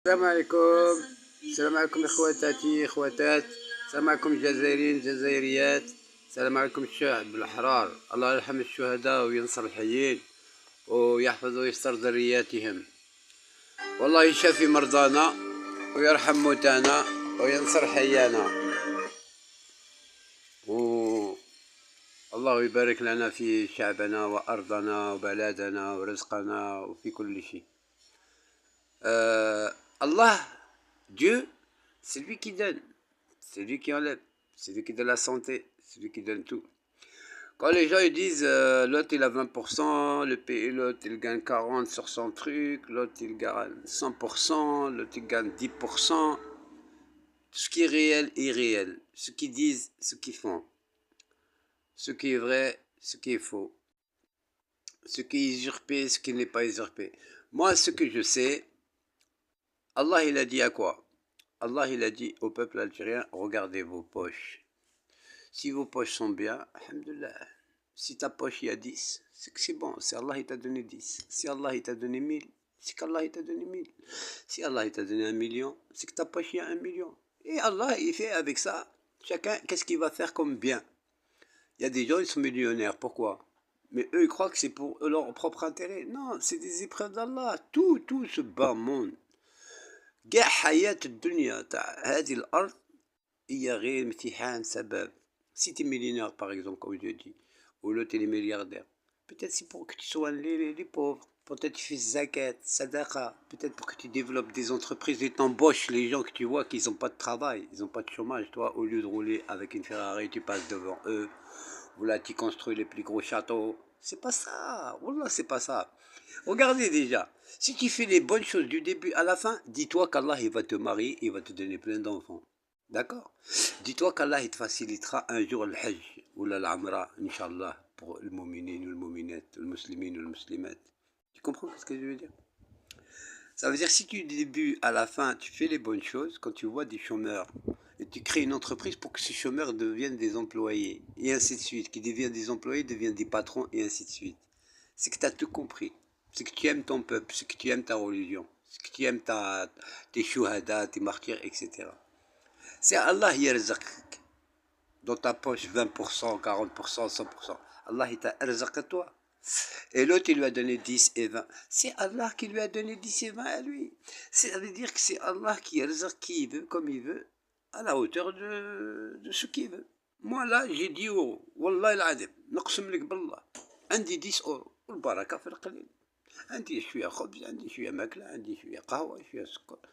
السلام عليكم. السلام عليكم اخواتاتي اخواتات. السلام عليكم الجزائريين الجزائريات. السلام عليكم الشعب الاحرار. الله يرحم الشهداء وينصر الحيين ويحفظ ويستر ذرياتهم. والله يشافي مرضانا ويرحم موتانا وينصر حيانا، الله يبارك لنا في شعبنا وارضنا وبلادنا ورزقنا وفي كل شيء. Allah, Dieu, c'est lui qui donne, c'est lui qui enlève, c'est lui qui donne la santé, c'est lui qui donne tout. Quand les gens ils disent l'autre il a 20%, le pays l'autre il gagne 40 sur son truc, l'autre il gagne 100%, l'autre il gagne 10%, tout ce qui est réel est réel. Ce qu'ils disent, ce qu'ils font, ce qui est vrai, ce qui est faux, ce qui est usurpé, ce qui n'est pas usurpé. Moi, ce que je sais, Allah il a dit à quoi? Allah il a dit au peuple algérien, regardez vos poches. Si vos poches sont bien, alhamdoulilah. Si ta poche il y a 10, c'est que c'est bon, c'est Allah il t'a donné 10. Si Allah il t'a donné 1000, c'est qu'Allah il t'a donné 1000. Si Allah il t'a donné 1 million, c'est que ta poche il y a 1 million. Et Allah il fait avec ça, chacun qu'est-ce qu'il va faire comme bien. Il y a des gens ils sont millionnaires, pourquoi? Mais eux ils croient que c'est pour leur propre intérêt. Non, c'est des épreuves d'Allah. Tout ce bas monde. كاع حياة الدنيا تاع هذه الأرض هي غير امتحان سبب. Si tu es millionnaire par exemple comme je dis, ou l'autre il est milliardaire, peut-être c'est pour que tu soignes les pauvres, peut-être tu fais zakat, sadaqa, peut-être pour que tu développes des entreprises et t'embauches les gens que tu vois qu'ils n'ont pas de travail, ils n'ont pas de chômage. Toi, au lieu de rouler avec une Ferrari, tu passes devant eux, ou là tu construis les plus gros châteaux. C'est pas ça, wallah c'est pas ça. Regardez déjà, si tu fais les bonnes choses du début à la fin, dis-toi qu'Allah il va te marier, il va te donner plein d'enfants. D'accord? Dis-toi qu'Allah il te facilitera un jour le hajj ou l'amra, Inch'Allah, pour le mu'minin ou le mu'minat, le muslimin ou le muslimat. Tu comprends ce que je veux dire? Ça veut dire si du début à la fin tu fais les bonnes choses, quand tu vois des chômeurs, et tu crées une entreprise pour que ces chômeurs deviennent des employés, et ainsi de suite, qui deviennent des employés, deviennent des patrons, et ainsi de suite. C'est que tu as tout compris. C'est que tu aimes ton peuple, c'est que tu aimes ta religion, c'est que tu aimes tes shuhada, tes martyrs, etc. C'est Allah qui yarzuq dans ta poche 20%, 40%, 100%. Allah il t'a yarzuq à toi. Et l'autre il lui a donné 10 et 20. C'est Allah qui lui a donné 10 et 20 à lui. Ça veut dire que c'est Allah qui yarzuq qui il veut, comme il veut, à la hauteur de ce qu'il veut. Moi là j'ai 10 euros. Wallah العظيم نقسم لك بالله عندي 10 euros والبركة في القليل. عندي شوية خبز، عندي شوية ماكلة، عندي شوية قهوة، شوية سكر.